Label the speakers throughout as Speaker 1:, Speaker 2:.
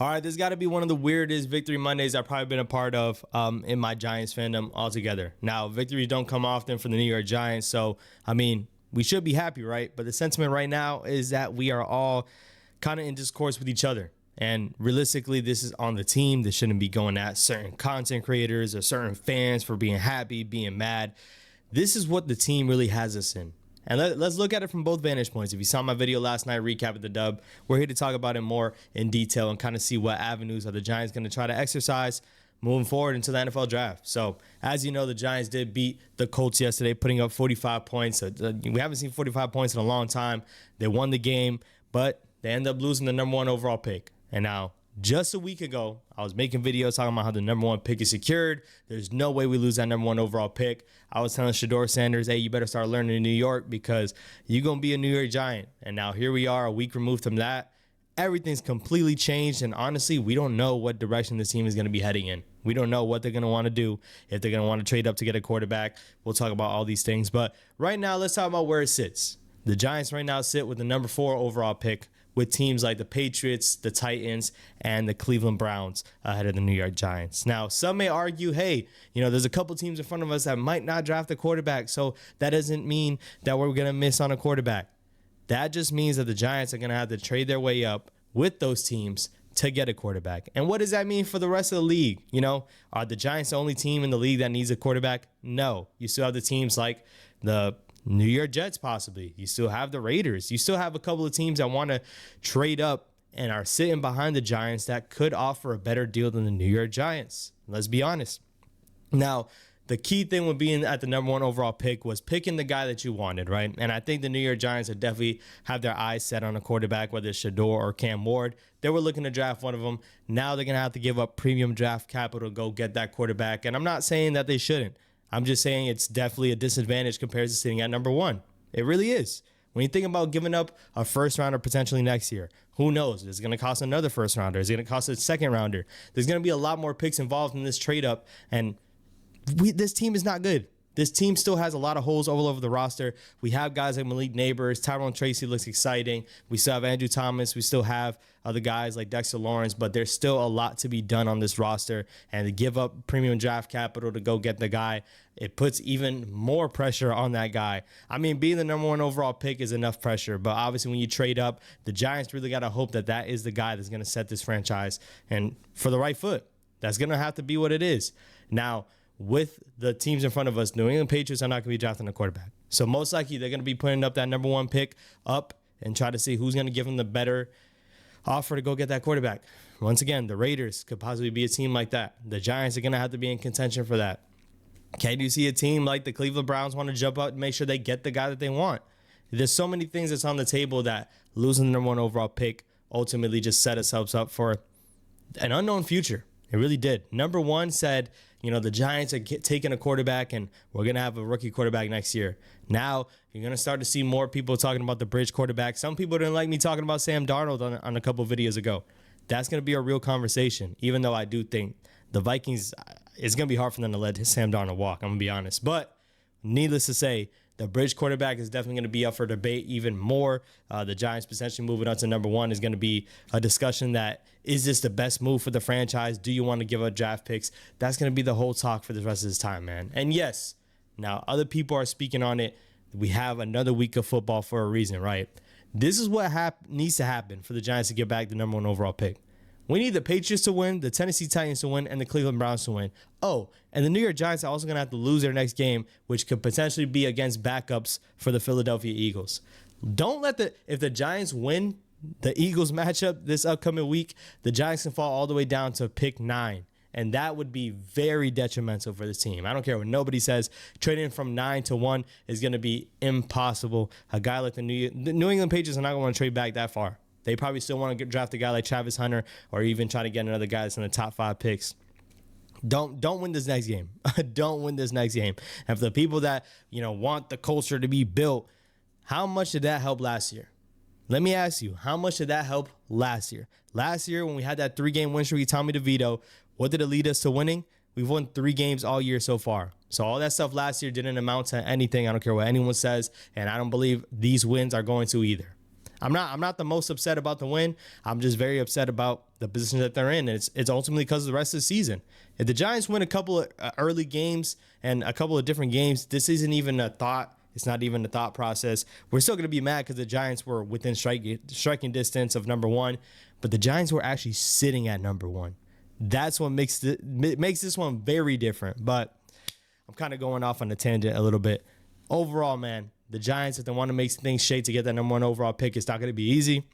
Speaker 1: All right, this got to be one of the weirdest Victory Mondays I've probably been a part of in my Giants fandom altogether. Now, victories don't come often for the New York Giants, so, I mean, we should be happy, right? But the sentiment right now is that we are all kind of in discourse with each other. And realistically, this is on the team. This shouldn't be going at certain content creators or certain fans for being happy, being mad. This is what the team really has us in. And let's look at it from both vantage points. If you saw my video last night, recapping the dub, we're here to talk about it more in detail and kind of see what avenues are the Giants going to try to exercise moving forward into the NFL draft. So, as you know, the Giants did beat the Colts yesterday, putting up 45 points. We haven't seen 45 points in a long time. They won the game, but they ended up losing the #1 overall pick. And now, just a week ago, I was making videos talking about how the #1 pick is secured. There's no way we lose that #1 overall pick. I was telling Shedeur Sanders, hey, you better start learning in New York because you're going to be a New York Giant. And now here we are, a week removed from that. Everything's completely changed. And honestly, we don't know what direction this team is going to be heading in. We don't know what they're going to want to do, if they're going to want to trade up to get a quarterback. We'll talk about all these things. But right now, let's talk about where it sits. The Giants right now sit with the #4 overall pick, with teams like the Patriots, the Titans, and the Cleveland Browns ahead of the New York Giants. Now, some may argue, hey, there's a couple teams in front of us that might not draft a quarterback, so that doesn't mean that we're going to miss on a quarterback. That just means that the Giants are going to have to trade their way up with those teams to get a quarterback. And what does that mean for the rest of the league? Are the Giants the only team in the league that needs a quarterback? No. You still have the teams like the New York Jets, possibly. You still have the Raiders. You still have a couple of teams that want to trade up and are sitting behind the Giants that could offer a better deal than the New York Giants. Let's be honest. Now, the key thing with being at the #1 overall pick was picking the guy that you wanted, right? And I think the New York Giants would definitely have their eyes set on a quarterback, whether it's Shedeur or Cam Ward. They were looking to draft one of them. Now they're going to have to give up premium draft capital to go get that quarterback. And I'm not saying that they shouldn't. I'm just saying it's definitely a disadvantage compared to sitting at #1. It really is. When you think about giving up a first rounder potentially next year, who knows? It's going to cost another first rounder. It's going to cost a second rounder. There's going to be a lot more picks involved in this trade up. And this team is not good. This team still has a lot of holes all over the roster. We have guys like Malik Neighbors. Tyrone Tracy looks exciting. We still have Andrew Thomas. We still have other guys like Dexter Lawrence, but there's still a lot to be done on this roster. And to give up premium draft capital to go get the guy, it puts even more pressure on that guy. I mean, being the #1 overall pick is enough pressure, but obviously when you trade up, the Giants really got to hope that that is the guy that's going to set this franchise and for the right foot. That's going to have to be what it is. Now, with the teams in front of us, New England Patriots are not going to be drafting a quarterback. So most likely they're going to be putting up that #1 pick up and try to see who's going to give them the better offer to go get that quarterback. Once again, the Raiders could possibly be a team like that. The Giants are going to have to be in contention for that. Can you see a team like the Cleveland Browns want to jump out and make sure they get the guy that they want? There's so many things that's on the table that losing the #1 overall pick ultimately just set ourselves up for an unknown future. It really did. #1 said, the Giants are taking a quarterback and we're going to have a rookie quarterback next year. Now, you're going to start to see more people talking about the bridge quarterback. Some people didn't like me talking about Sam Darnold on a couple of videos ago. That's going to be a real conversation, even though I do think the Vikings, it's going to be hard for them to let Sam Darnold walk. I'm going to be honest. But needless to say, the bridge quarterback is definitely going to be up for debate even more. The Giants potentially moving up to #1 is going to be a discussion that, is this the best move for the franchise? Do you want to give up draft picks? That's going to be the whole talk for the rest of this time, man. And yes, now other people are speaking on it. We have another week of football for a reason, right? This is what needs to happen for the Giants to get back the #1 overall pick. We need the Patriots to win, the Tennessee Titans to win, and the Cleveland Browns to win. Oh, and the New York Giants are also going to have to lose their next game, which could potentially be against backups for the Philadelphia Eagles. Don't let if the Giants win the Eagles matchup this upcoming week, the Giants can fall all the way down to pick 9. And that would be very detrimental for this team. I don't care what nobody says. Trading from 9 to 1 is going to be impossible. A guy like the New England Patriots are not going to want to trade back that far. They probably still want to draft a guy like Travis Hunter or even try to get another guy that's in the top 5 picks. Don't win this next game. Don't win this next game. And for the people that, want the culture to be built, how much did that help last year? Let me ask you, how much did that help last year? Last year, when we had that 3-game win streak, Tommy DeVito, what did it lead us to winning? We've won 3 games all year so far. So all that stuff last year didn't amount to anything. I don't care what anyone says, and I don't believe these wins are going to either. I'm not the most upset about the win. I'm just very upset about the position that they're in. And it's ultimately because of the rest of the season. If the Giants win a couple of early games and a couple of different games, this isn't even a thought. It's not even a thought process. We're still going to be mad because the Giants were within striking distance of number one, but the Giants were actually sitting at number one. That's what makes this one very different. But I'm kind of going off on a tangent a little bit. Overall, man, the Giants, if they want to make things shake to get that number one overall pick, it's not going to be easy.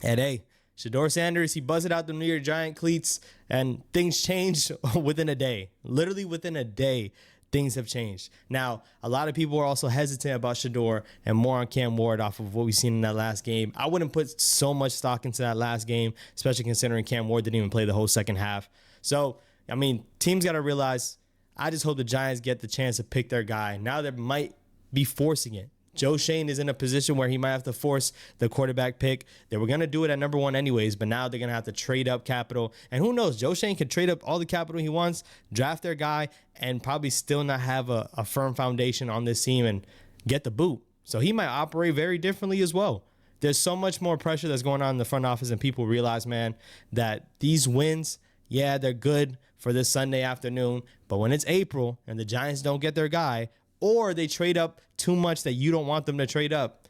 Speaker 1: And hey, Shedeur Sanders, he buzzed out the New York Giant cleats, and things changed within a day. Literally within a day, things have changed. Now, a lot of people are also hesitant about Shedeur and more on Cam Ward off of what we've seen in that last game. I wouldn't put so much stock into that last game, especially considering Cam Ward didn't even play the whole second half. So, I mean, teams got to realize, I just hope the Giants get the chance to pick their guy. Now they might be forcing it. Joe Schoen is in a position where he might have to force the quarterback pick. They were going to do it at number one anyways, but now they're going to have to trade up capital. And who knows, Joe Schoen could trade up all the capital he wants, draft their guy, and probably still not have a firm foundation on this team and get the boot. So he might operate very differently as well. There's so much more pressure that's going on in the front office, and people realize, man, that these wins, yeah, they're good for this Sunday afternoon, but when it's April and the Giants don't get their guy, or they trade up too much that you don't want them to trade up,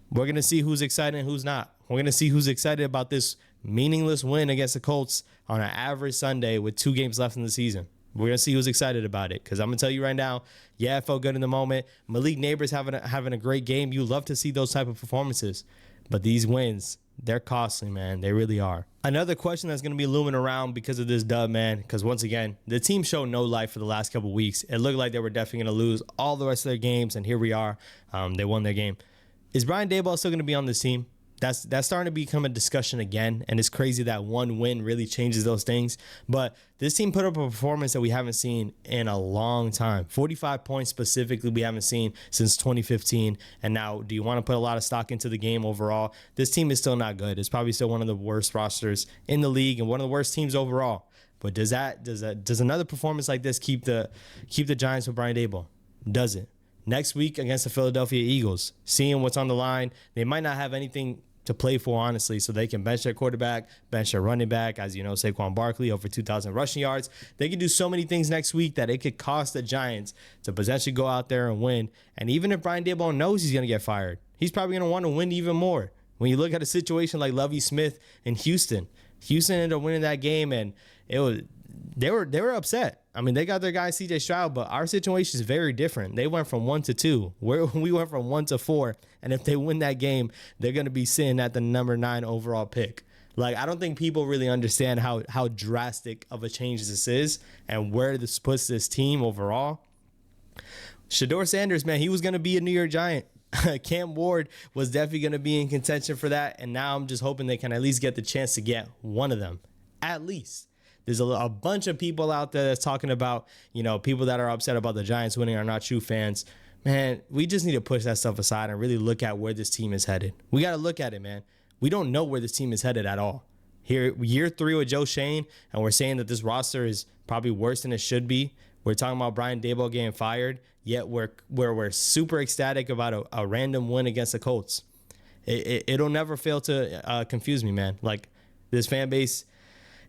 Speaker 1: we're going to see who's excited and who's not. We're going to see who's excited about this meaningless win against the Colts on an average Sunday with 2 games left in the season. We're going to see who's excited about it, because I'm going to tell you right now, yeah, it felt good in the moment. Malik Neighbors having a great game. You love to see those type of performances. But these wins, they're costly, man. They really are. Another question that's going to be looming around because of this dub, man, because once again, the team showed no life for the last couple of weeks. It looked like they were definitely going to lose all the rest of their games, and here we are. They won their game. Is Brian Daboll still going to be on this team? That's starting to become a discussion again, and it's crazy that one win really changes those things. But this team put up a performance that we haven't seen in a long time. 45 points specifically we haven't seen since 2015. And now, do you want to put a lot of stock into the game overall? This team is still not good. It's probably still one of the worst rosters in the league and one of the worst teams overall. But does another performance like this keep the Giants with Brian Daboll? Does it? Next week against the Philadelphia Eagles, seeing what's on the line, they might not have anything to play for, honestly, so they can bench their quarterback, bench their running back, as you know, Saquon Barkley, over 2,000 rushing yards. They could do so many things next week that it could cost the Giants to potentially go out there and win. And even if Brian Daboll knows he's going to get fired, he's probably going to want to win even more. When you look at a situation like Lovie Smith in Houston ended up winning that game, and they were upset. I mean, they got their guy CJ Stroud, but our situation is very different. They went from 1 to 2. We went from 1 to 4. And if they win that game, they're going to be sitting at the number 9 overall pick. Like, I don't think people really understand how drastic of a change this is and where this puts this team overall. Shedeur Sanders, man, he was going to be a New York Giant. Cam Ward was definitely going to be in contention for that. And now I'm just hoping they can at least get the chance to get one of them. At least. There's a bunch of people out there that's talking about, people that are upset about the Giants winning are not true fans. Man, we just need to push that stuff aside and really look at where this team is headed. We got to look at it, man. We don't know where this team is headed at all. Here, year 3 with Joe Schoen, and we're saying that this roster is probably worse than it should be. We're talking about Brian Daboll getting fired, yet we're super ecstatic about a random win against the Colts. It'll never fail to confuse me, man. Like, this fan base,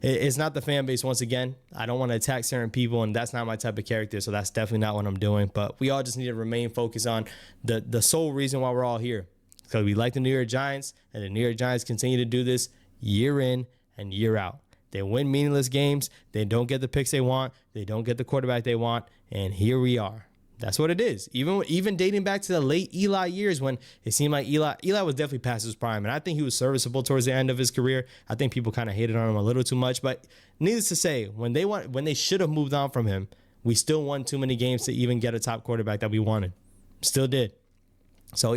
Speaker 1: it's not the fan base. Once again, I don't want to attack certain people, and that's not my type of character, so that's definitely not what I'm doing. But we all just need to remain focused on the sole reason why we're all here, because we like the New York Giants, and the New York Giants continue to do this year in and year out. They win meaningless games. They don't get the picks they want. They don't get the quarterback they want, and here we are. That's what it is. Even dating back to the late Eli years, when it seemed like Eli was definitely past his prime, and I think he was serviceable towards the end of his career. I think people kind of hated on him a little too much, but needless to say, when they should have moved on from him, we still won too many games to even get a top quarterback that we wanted. Still did. So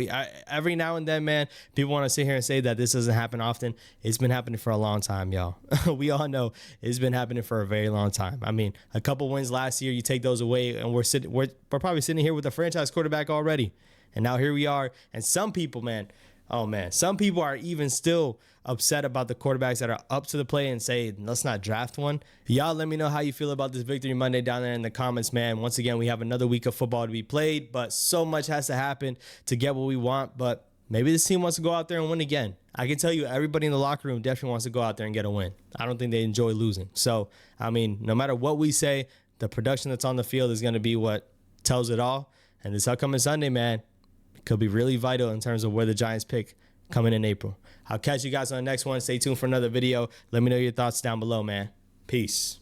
Speaker 1: every now and then, man, people want to sit here and say that this doesn't happen often. It's been happening for a long time, y'all. We all know it's been happening for a very long time. I mean, a couple wins last year, you take those away, and we're probably sitting here with a franchise quarterback already. And now here we are. And some people, some people are even still upset about the quarterbacks that are up to the plate and say, let's not draft one. Y'all let me know how you feel about this Victory Monday down there in the comments, man. Once again, we have another week of football to be played, but so much has to happen to get what we want. But maybe this team wants to go out there and win again. I can tell you everybody in the locker room definitely wants to go out there and get a win. I don't think they enjoy losing. So, I mean, no matter what we say, the production that's on the field is going to be what tells it all. And this upcoming Sunday, man, could be really vital in terms of where the Giants pick coming in April. I'll catch you guys on the next one. Stay tuned for another video. Let me know your thoughts down below, man. Peace.